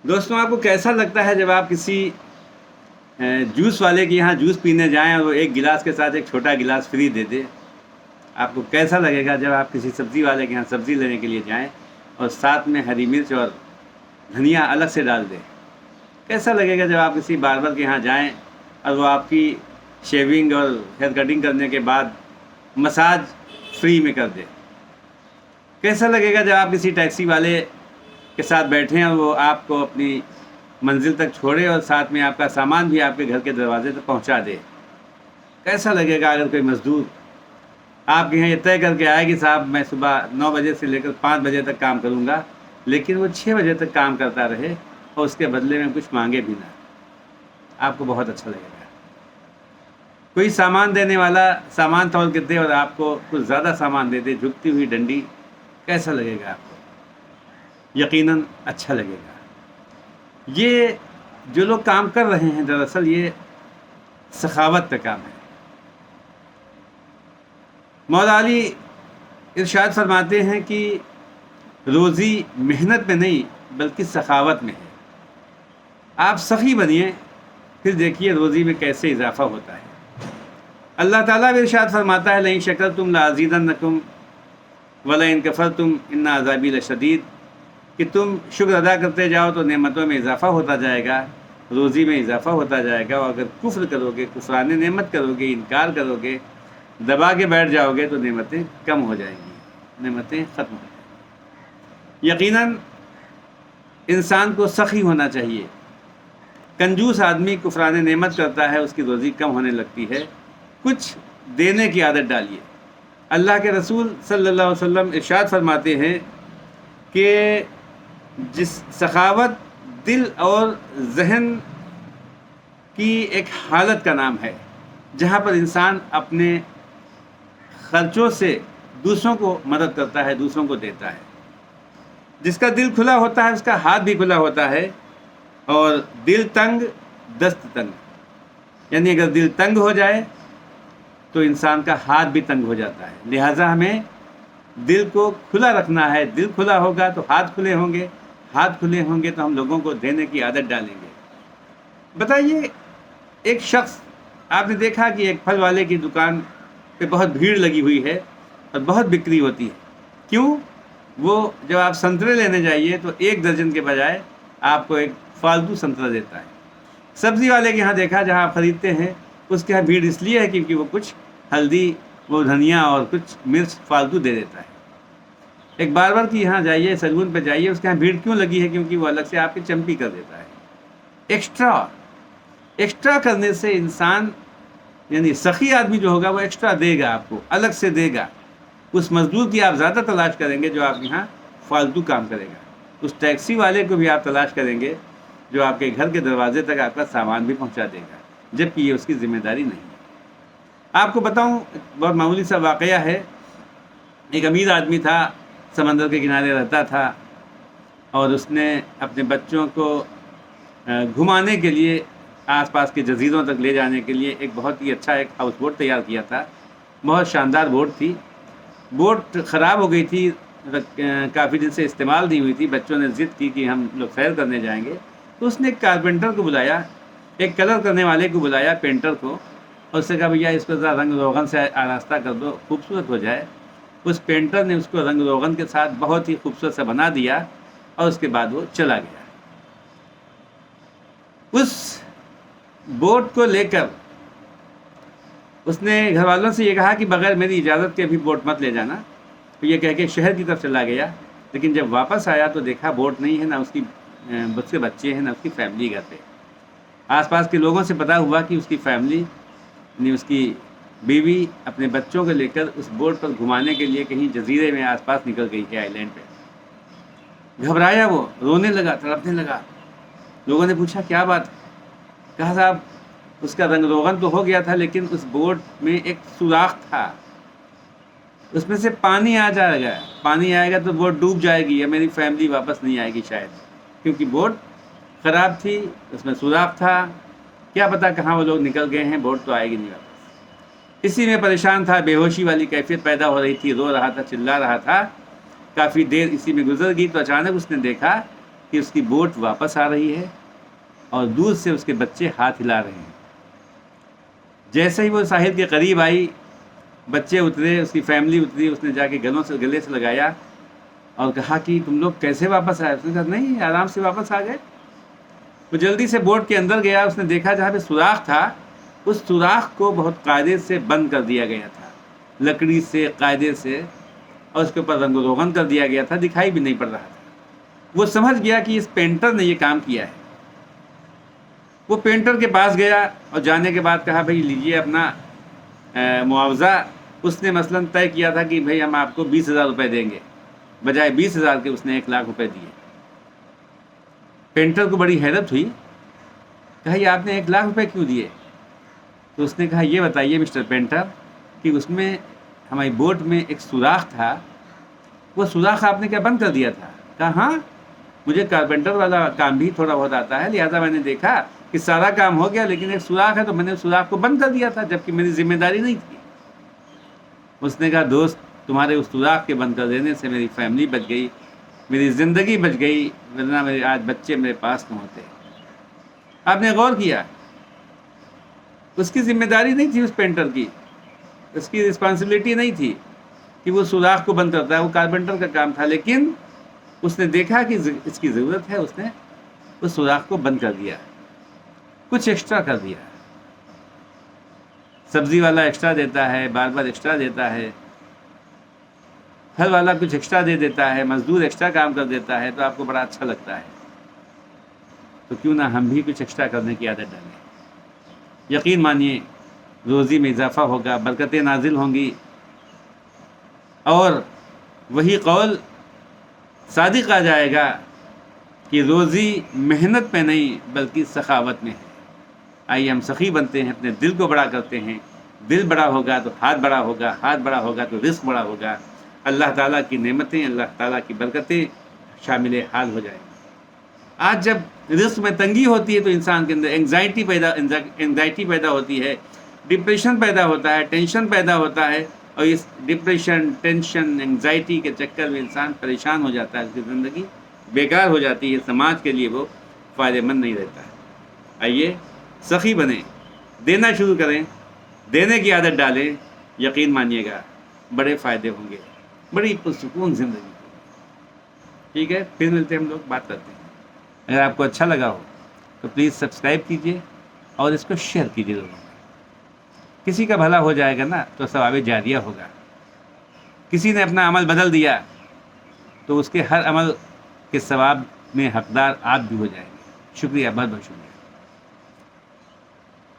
دوستوں، آپ کو کیسا لگتا ہے جب آپ کسی جوس والے کے یہاں جوس پینے جائیں اور وہ ایک گلاس کے ساتھ ایک چھوٹا گلاس فری دے دے؟ آپ کو کیسا لگے گا جب آپ کسی سبزی والے کے یہاں سبزی لینے کے لیے جائیں اور ساتھ میں ہری مرچ اور دھنیا الگ سے ڈال دے؟ کیسا لگے گا جب آپ کسی باربر کے یہاں جائیں اور وہ آپ کی شیونگ اور ہیئر کٹنگ کرنے کے بعد مساج فری میں کر دے؟ کیسا لگے گا جب آپ کسی ٹیکسی والے کے ساتھ بیٹھیں اور وہ آپ کو اپنی منزل تک چھوڑے اور ساتھ میں آپ کا سامان بھی آپ کے گھر کے دروازے تک پہنچا دے؟ کیسا لگے گا اگر کوئی مزدور آپ کے یہاں یہ طے کر کے آئے کہ صاحب میں صبح 9 بجے سے لے کر 5 بجے تک کام کروں گا، لیکن وہ 6 بجے تک کام کرتا رہے اور اس کے بدلے میں کچھ مانگے بھی نہ؟ آپ کو بہت اچھا لگے گا۔ کوئی سامان دینے والا سامان تول کے دے اور آپ کو کچھ زیادہ سامان دے دے، جھکتی ہوئی ڈنڈی، کیسا لگے گا آپ کو؟ یقیناً اچھا لگے گا۔ یہ جو لوگ کام کر رہے ہیں دراصل یہ سخاوت کا کام ہے۔ مولا علی ارشاد فرماتے ہیں کہ روزی محنت میں نہیں بلکہ سخاوت میں ہے۔ آپ سخی بنیے، پھر دیکھیے روزی میں کیسے اضافہ ہوتا ہے۔ اللہ تعالیٰ بھی ارشاد فرماتا ہے لئن شکرتم لازیدنکم ولئن کفرتم ان عذابی لشدید، کہ تم شکر ادا کرتے جاؤ تو نعمتوں میں اضافہ ہوتا جائے گا، روزی میں اضافہ ہوتا جائے گا، اور اگر کفر کرو گے، کفران نعمت کرو گے، انکار کرو گے، دبا کے بیٹھ جاؤ گے تو نعمتیں کم ہو جائیں گی، نعمتیں ختم ہو جائیں گی۔ یقیناً انسان کو سخی ہونا چاہیے۔ کنجوس آدمی کفران نعمت کرتا ہے، اس کی روزی کم ہونے لگتی ہے۔ کچھ دینے کی عادت ڈالیے۔ اللہ کے رسول صلی اللہ علیہ وسلم ارشاد فرماتے ہیں کہ جس سخاوت دل اور ذہن کی ایک حالت کا نام ہے جہاں پر انسان اپنے خرچوں سے دوسروں کو مدد کرتا ہے، دوسروں کو دیتا ہے۔ جس کا دل کھلا ہوتا ہے اس کا ہاتھ بھی کھلا ہوتا ہے، اور دل تنگ دست تنگ، یعنی اگر دل تنگ ہو جائے تو انسان کا ہاتھ بھی تنگ ہو جاتا ہے۔ لہٰذا ہمیں دل کو کھلا رکھنا ہے۔ دل کھلا ہوگا تو ہاتھ کھلے ہوں گے، ہاتھ کھلے ہوں گے تو ہم لوگوں کو دینے کی عادت ڈالیں گے۔ بتائیے، ایک شخص، آپ نے دیکھا کہ ایک پھل والے کی دکان پہ بہت بھیڑ لگی ہوئی ہے اور بہت بکری ہوتی ہے۔ کیوں؟ وہ جب آپ سنترے لینے جائیے تو 1 درجن کے بجائے آپ کو ایک فالتو سنترا دیتا ہے۔ سبزی والے کے یہاں دیکھا جہاں آپ خریدتے ہیں، اس کے یہاں بھیڑ اس لیے ہے کیونکہ وہ کچھ ہلدی، وہ دھنیا اور کچھ مرچ فالتو دے دیتا ہے۔ ایک باربر کی یہاں جائیے، سیلون پہ جائیے، اس کے یہاں بھیڑ کیوں لگی ہے؟ کیونکہ وہ الگ سے آپ کی چمپی کر دیتا ہے۔ ایکسٹرا کرنے سے انسان، یعنی سخی آدمی جو ہوگا وہ ایکسٹرا دے گا، آپ کو الگ سے دے گا۔ اس مزدور کی آپ زیادہ تلاش کریں گے جو آپ یہاں فالتو کام کرے گا۔ اس ٹیکسی والے کو بھی آپ تلاش کریں گے جو آپ کے گھر کے دروازے تک آپ کا سامان بھی پہنچا دے گا، جبکہ یہ اس کی ذمہ داری نہیں ہے۔ آپ کو بتاؤں، بہت معمولی سا واقعہ ہے۔ ایک امیر آدمی تھا، سمندر کے کنارے رہتا تھا، اور اس نے اپنے بچوں کو گھمانے کے لیے آس پاس کے جزیروں تک لے جانے کے لیے ایک بہت ہی اچھا ایک ہاؤس بوٹ تیار کیا تھا۔ بہت شاندار بوٹ تھی۔ بوٹ خراب ہو گئی تھی، کافی دن سے استعمال نہیں ہوئی تھی۔ بچوں نے ضد کی کہ ہم لوگ سیر کرنے جائیں گے، تو اس نے ایک کارپینٹر کو بلایا، ایک کلر کرنے والے کو بلایا، پینٹر کو، اور اس سے کہا بھیا اس کو ذرا رنگ روغن سے آراستہ کر دو، خوبصورت ہو جائے۔ اس پینٹر نے اس کو رنگ روغن کے ساتھ بہت ہی خوبصورت سے بنا دیا، اور اس کے بعد وہ چلا گیا۔ اس بوٹ کو لے کر اس نے گھر والوں سے یہ کہا کہ بغیر میری اجازت کے بھی بوٹ مت لے جانا، تو یہ کہہ کے شہر کی طرف چلا گیا۔ لیکن جب واپس آیا تو دیکھا بوٹ نہیں ہے، نہ اس کے بچے ہیں، نہ اس کی فیملی گھر پہ۔ آس پاس کے لوگوں سے پتا ہوا کہ اس کی فیملی، یعنی اس کی بیوی اپنے بچوں کو لے کر اس بوٹ پر گھمانے کے لیے کہیں جزیرے میں آس پاس نکل گئی ہے، آئی لینڈ پہ۔ گھبرایا، وہ رونے لگا، تڑپنے لگا۔ لوگوں نے پوچھا کیا بات؟ کہا صاحب اس کا رنگ روغن تو ہو گیا تھا، لیکن اس بوٹ میں ایک سوراخ تھا، اس میں سے پانی آ جائے گا، پانی آئے گا تو بوٹ ڈوب جائے گی، یا میری فیملی واپس نہیں آئے گی شاید، کیونکہ بوٹ خراب تھی، اس میں سوراخ تھا، کیا پتا کہاں وہ لوگ نکل گئے ہیں، بوٹ تو آئے گی نہیں واپس۔ اسی میں پریشان تھا، بے ہوشی والی کیفیت پیدا ہو رہی تھی، رو رہا تھا، چلا رہا تھا۔ کافی دیر اسی میں گزر گئی تو اچانک اس نے دیکھا کہ اس کی بوٹ واپس آ رہی ہے اور دور سے اس کے بچے ہاتھ ہلا رہے ہیں۔ جیسے ہی وہ ساحل کے قریب آئی، بچے اترے، اس کی فیملی اتری، اس نے جا کے گلے سے لگایا اور کہا کہ تم لوگ کیسے واپس آئے؟ اس نے کہا نہیں، آرام سے واپس آ گئے۔ وہ جلدی سے بوٹ کے اندر گیا، اس نے دیکھا جہاں پہ سوراخ تھا اس سوراخ کو بہت قاعدے سے بند کر دیا گیا تھا، لکڑی سے قاعدے سے، اور اس کے اوپر رنگ و روغن کر دیا گیا تھا، دکھائی بھی نہیں پڑ رہا تھا۔ وہ سمجھ گیا کہ اس پینٹر نے یہ کام کیا ہے۔ وہ پینٹر کے پاس گیا اور جانے کے بعد کہا بھائی لیجئے اپنا معاوضہ۔ اس نے مثلاً طے کیا تھا کہ بھائی ہم آپ کو 20,000 روپے دیں گے، بجائے 20,000 کے اس نے 1,00,000 روپے دیے۔ پینٹر کو بڑی حیرت ہوئی، کہا یہ آپ نے 1,00,000 روپے کیوں دیے؟ تو اس نے کہا یہ بتائیے مسٹر پینٹر کہ اس میں ہماری بوٹ میں ایک سوراخ تھا، وہ سوراخ آپ نے کیا بند کر دیا تھا؟ کہا ہاں، مجھے کارپینٹر والا کام بھی تھوڑا بہت آتا ہے، لہٰذا میں نے دیکھا کہ سارا کام ہو گیا لیکن ایک سوراخ ہے تو میں نے سوراخ کو بند کر دیا تھا، جبکہ میری ذمہ داری نہیں تھی۔ اس نے کہا دوست، تمہارے اس سوراخ کے بند کر دینے سے میری فیملی بچ گئی، میری زندگی بچ گئی، ورنہ میرے آج بچے میرے پاس نہ ہوتے۔ آپ نے غور کیا؟ اس کی ذمہ داری نہیں تھی، اس پینٹر کی، اس کی رسپانسبلٹی نہیں تھی کہ وہ سوراخ کو بند کرتا ہے، وہ کارپینٹر کا کام تھا، لیکن اس نے دیکھا کہ اس کی ضرورت ہے، اس نے اس سوراخ کو بند کر دیا، کچھ ایکسٹرا کر دیا۔ سبزی والا ایکسٹرا دیتا ہے، بار بار ایکسٹرا دیتا ہے، پھل والا کچھ ایکسٹرا دے دیتا ہے، مزدور ایکسٹرا کام کر دیتا ہے، تو آپ کو بڑا اچھا لگتا ہے۔ تو کیوں نہ ہم بھی کچھ ایکسٹرا کرنے کی عادت ڈالیں۔ یقین مانیے روزی میں اضافہ ہوگا، برکتیں نازل ہوں گی، اور وہی قول صادق آ جائے گا کہ روزی محنت میں نہیں بلکہ سخاوت میں ہے۔ آئیے ہم سخی بنتے ہیں، اپنے دل کو بڑا کرتے ہیں۔ دل بڑا ہوگا تو ہاتھ بڑا ہوگا، ہاتھ بڑا ہوگا تو رزق بڑا ہوگا، اللہ تعالیٰ کی نعمتیں، اللہ تعالیٰ کی برکتیں شامل حال ہو جائیں گی۔ آج جب رزق میں تنگی ہوتی ہے تو انسان کے اندر انگزائٹی پیدا ہوتی ہے، ڈپریشن پیدا ہوتا ہے، ٹینشن پیدا ہوتا ہے، اور اس ڈپریشن، ٹینشن، انگزائٹی کے چکر میں انسان پریشان ہو جاتا ہے، اس کی زندگی بیکار ہو جاتی ہے، سماج کے لیے وہ فائدہ مند نہیں رہتا ہے۔ آئیے سخی بنیں، دینا شروع کریں، دینے کی عادت ڈالیں، یقین مانیے گا بڑے فائدے ہوں گے، بڑی پرسکون زندگی۔ ٹھیک ہے، پھر ملتے ہیں، ہم لوگ بات کرتے ہیں۔ اگر آپ کو اچھا لگا ہو تو پلیز سبسکرائب کیجئے اور اس کو شیئر کیجئے لوگوں میں۔ کسی کا بھلا ہو جائے گا نا تو ثواب جاریہ ہوگا۔ کسی نے اپنا عمل بدل دیا تو اس کے ہر عمل کے ثواب میں حقدار آپ بھی ہو جائیں گے۔ شکریہ، بہت بہت شکریہ۔